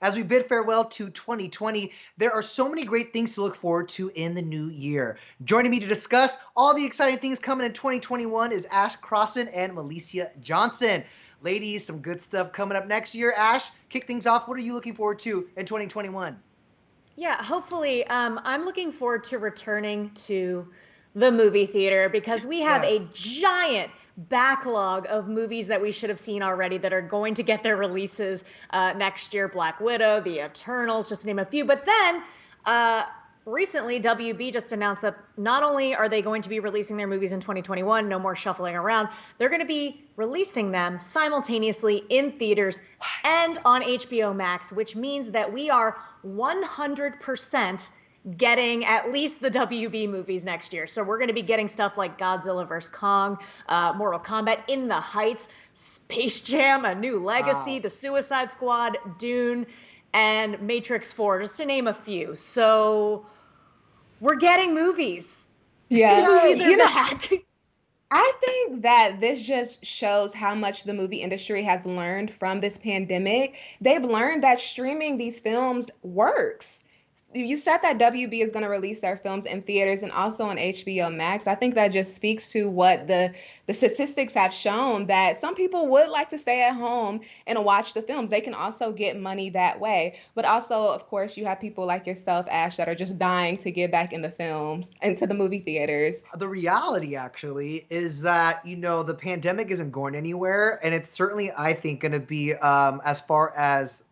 As we bid farewell to 2020, there are so many great things to look forward to in the new year. Joining me to discuss all the exciting things coming in 2021 is Crossan and Melicia Johnson. Ladies, some good stuff coming up next year. Ash, kick things off. What are you looking forward to in 2021? Yeah, hopefully. I'm looking forward to returning to the movie theater because we have a Yes. giant backlog of movies that we should have seen already that are going to get their releases next year. Black Widow, The Eternals, just to name a few. But then uh, recently, WB just announced that not only are they going to be releasing their movies in 2021, no more shuffling around, they're going to be releasing them simultaneously in theaters and on HBO Max, which means that we are 100% getting at least the WB movies next year. So we're going to be getting stuff like Godzilla vs. Kong, Mortal Kombat, In the Heights, Space Jam, A New Legacy, Wow. The Suicide Squad, Dune, and Matrix 4, just to name a few. So we're getting movies. Yeah. Movies are You know, back. I think that this just shows how much the movie industry has learned from this pandemic. They've learned that streaming these films works. You said that WB is going to release their films in theaters and also on HBO Max. I think that just speaks to what the statistics have shown, that some people would like to stay at home and watch the films. They can also get money that way. But also, of course, you have people like yourself, Ash, that are just dying to get back in the films, into the movie theaters. The reality actually is that the pandemic isn't going anywhere, and it's certainly, I think, going to be as far as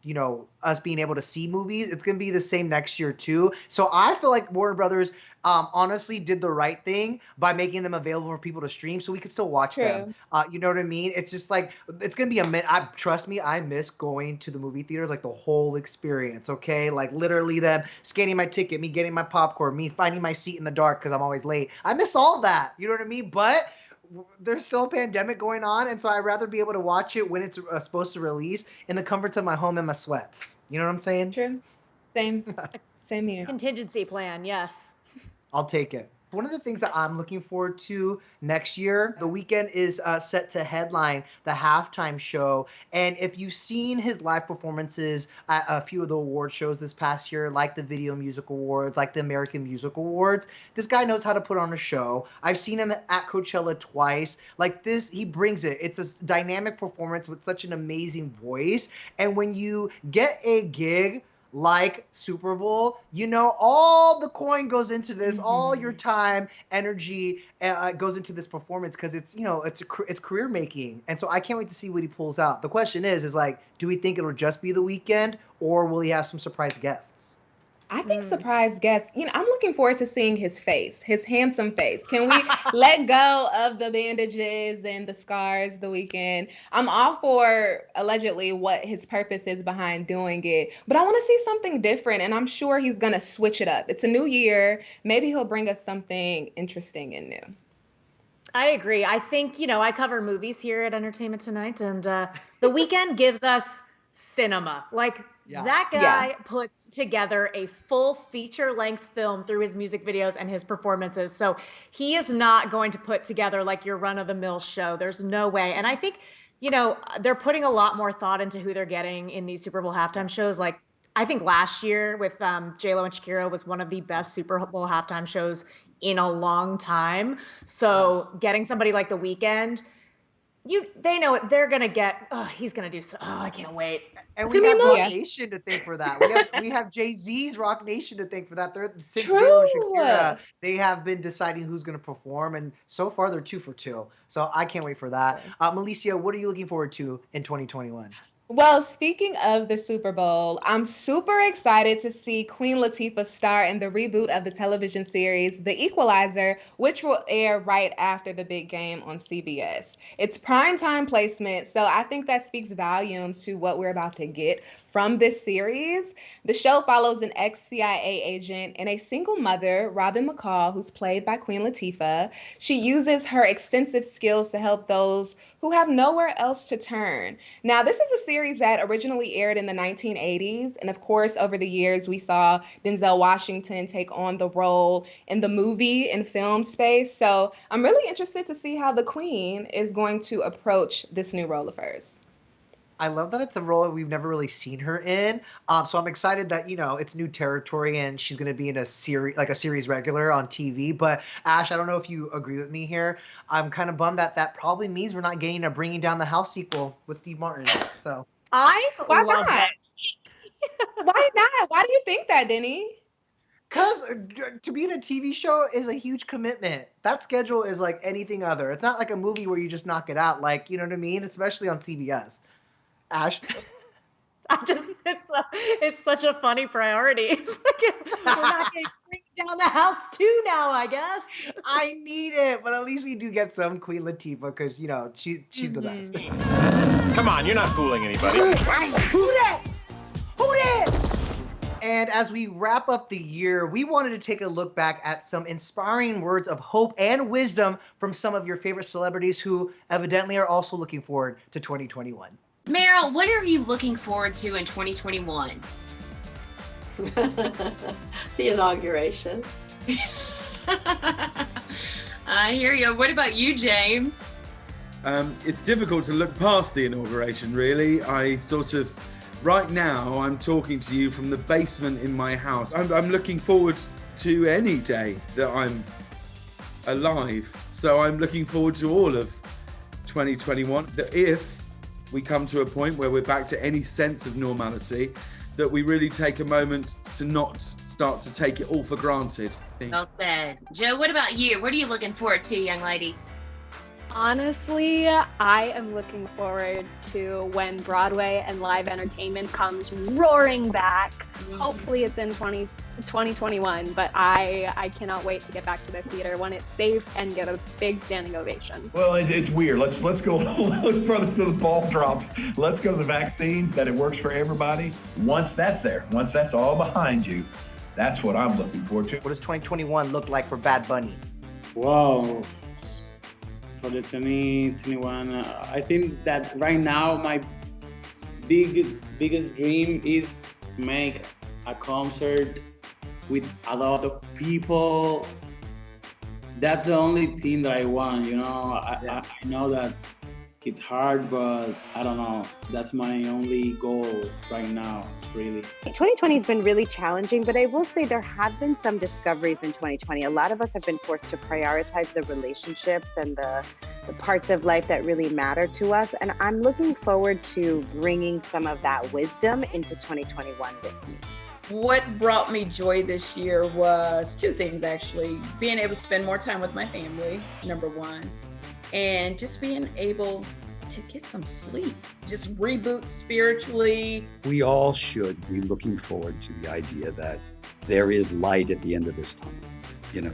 us being able to see movies, it's going to be the same next year too. So I feel like Warner Brothers honestly did the right thing by making them available for people to stream so we could still watch them. True. You know what I mean? It's just like it's gonna be a minute. Trust me, I miss going to the movie theaters, like the whole experience. Okay, like literally them scanning my ticket, me getting my popcorn, me finding my seat in the dark because I'm always late. I miss all of that. You know what I mean? But there's still a pandemic going on, and so I'd rather be able to watch it when it's supposed to release in the comfort of my home and my sweats. You know what I'm saying? True. Same. Same here. Contingency plan, yes. I'll take it. One of the things that I'm looking forward to next year, the weekend is set to headline the halftime show. And if you've seen his live performances at a few of the award shows this past year, like the Video Music Awards, like the American Music Awards, this guy knows how to put on a show. I've seen him at Coachella twice. Like this, he brings it. It's a dynamic performance with such an amazing voice. And when you get a gig like Super Bowl, all the coin goes into this, all your time, energy goes into this performance because it's career making, and so I can't wait to see what he pulls out. The question is like, do we think it'll just be the weekend, or will he have some surprise guests? I think surprise guests, I'm looking forward to seeing his face, his handsome face. Can we let go of the bandages and the scars the weekend? I'm all for allegedly what his purpose is behind doing it, but I want to see something different, and I'm sure he's going to switch it up. It's a new year. Maybe he'll bring us something interesting and new. I agree. I think, I cover movies here at Entertainment Tonight, and The Weeknd gives us cinema. Like, Yeah. that Yeah. guy puts together a full feature-length film through his music videos and his performances. So he is not going to put together like your run-of-the-mill show. There's no way. And I think, they're putting a lot more thought into who they're getting in these Super Bowl halftime shows. Like, I think last year with J-Lo and Shakira was one of the best Super Bowl halftime shows in a long time. So Yes. getting somebody like The Weeknd, they know it. They're gonna get. Oh, he's gonna do so. Oh, I can't wait. And It's we gonna have be Rock Yeah. Nation to thank for that. We have Jay-Z's Rock Nation to thank for that. Since J-Lo and True. Shakira, they have been deciding who's going to perform, and so far they're 2 for 2. So I can't wait for that. Melicia, what are you looking forward to in 2021? Well, speaking of the Super Bowl, I'm super excited to see Queen Latifah star in the reboot of the television series The Equalizer, which will air right after the big game on CBS. It's primetime placement, so I think that speaks volumes to what we're about to get from this series. The show follows an ex-CIA agent and a single mother, Robin McCall, who's played by Queen Latifah. She uses her extensive skills to help those who have nowhere else to turn. Now, this is a series that originally aired in the 1980s, and of course, over the years, we saw Denzel Washington take on the role in the movie and film space. So I'm really interested to see how the Queen is going to approach this new role of hers. I love that it's a role that we've never really seen her in. So I'm excited that, it's new territory and she's going to be in a series, like a series regular on TV. But Ash, I don't know if you agree with me here. I'm kind of bummed that probably means we're not getting a Bringing Down the House sequel with Steve Martin. So I Why love not? that. Why not? Why do you think that, Denny? Because to be in a TV show is a huge commitment. That schedule is like anything other. It's not like a movie where you just knock it out. Like, you know what I mean? Especially on CBS. Ash? It's such a funny priority. It's like, we're not going to bring down the house too now, I guess. I need it, but at least we do get some Queen Latifah because, she's the best. Come on, you're not fooling anybody. Who that? And as we wrap up the year, we wanted to take a look back at some inspiring words of hope and wisdom from some of your favorite celebrities who evidently are also looking forward to 2021. Meryl, what are you looking forward to in 2021? The inauguration. I hear you. What about you, James? It's difficult to look past the inauguration, really. Right now, I'm talking to you from the basement in my house. I'm looking forward to any day that I'm alive. So I'm looking forward to all of 2021. That if we come to a point where we're back to any sense of normality, that we really take a moment to not start to take it all for granted. Well said. Joe, what about you? What are you looking forward to, young lady? Honestly, I am looking forward to when Broadway and live entertainment comes roaring back. Hopefully it's in 2021, but I cannot wait to get back to the theater when it's safe and get a big standing ovation. Well, it's weird. Let's go a little further to the ball drops. Let's go to the vaccine, that it works for everybody. Once that's there, once that's all behind you, that's what I'm looking forward to. What does 2021 look like for Bad Bunny? Wow. For the 2021, I think that right now my biggest dream is make a concert with a lot of people. That's the only thing that I want, I know that it's hard, but I don't know. That's my only goal right now, really. 2020 has been really challenging, but I will say there have been some discoveries in 2020. A lot of us have been forced to prioritize the relationships and the parts of life that really matter to us. And I'm looking forward to bringing some of that wisdom into 2021 with me. What brought me joy this year was two things, actually. Being able to spend more time with my family, number one, and just being able to get some sleep, just reboot spiritually. We all should be looking forward to the idea that there is light at the end of this tunnel.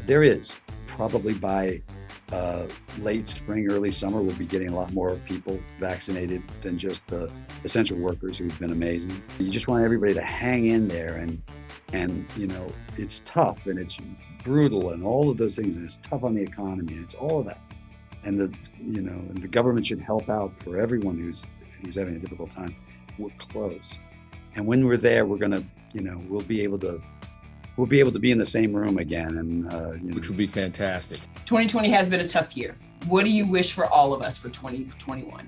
There is. Probably by late spring, early summer, we'll be getting a lot more people vaccinated than just the essential workers who've been amazing. You just want everybody to hang in there and it's tough and it's brutal and all of those things, and it's tough on the economy and it's all of that. And the government should help out for everyone who's having a difficult time. We're close, and when we're there, we're gonna, we'll be able to be in the same room again, and which would be fantastic. 2020 has been a tough year. What do you wish for all of us for 2021?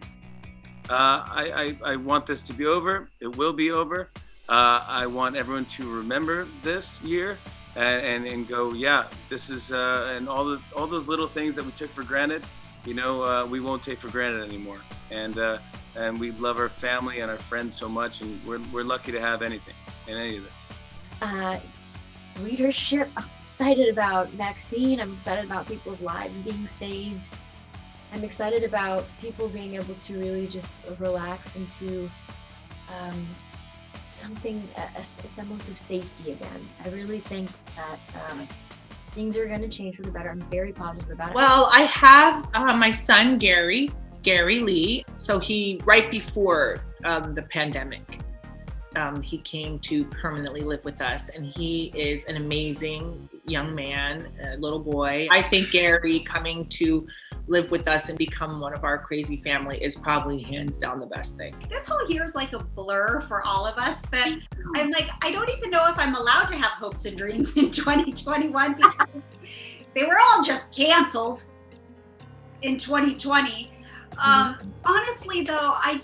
I want this to be over. It will be over. I want everyone to remember this year and go, yeah, this is and all those little things that we took for granted. We won't take for granted anymore. And we love our family and our friends so much, and we're lucky to have anything in any of this. Leadership. I'm excited about vaccine. I'm excited about people's lives being saved. I'm excited about people being able to really just relax into a semblance of safety again. I really think that things are going to change for the better. I'm very positive about it. Well, I have my son, Gary Lee. So he, right before the pandemic, he came to permanently live with us, and he is an amazing young man, a little boy. I think Gary coming to live with us and become one of our crazy family is probably hands down the best thing. This whole year is like a blur for all of us, that I'm like, I don't even know if I'm allowed to have hopes and dreams in 2021 because they were all just canceled in 2020. Honestly, though, I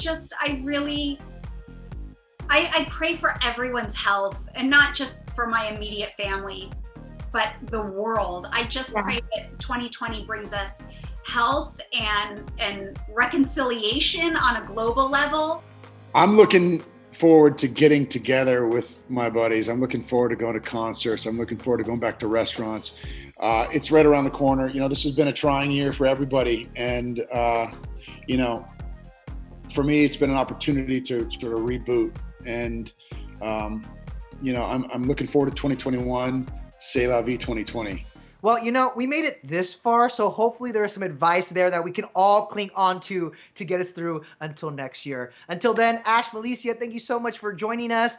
pray for everyone's health, and not just for my immediate family, but the world. I just pray that 2020 brings us health and reconciliation on a global level. I'm looking forward to getting together with my buddies. I'm looking forward to going to concerts. I'm looking forward to going back to restaurants. It's right around the corner. You know, this has been a trying year for everybody. And, you know, for me, it's been an opportunity to sort of reboot. And, you know, I'm looking forward to 2021. C'est la vie 2020. Well, you know, we made it this far, so hopefully there is some advice there that we can all cling on to get us through until next year. Until then, Ash, Melicia, thank you so much for joining us.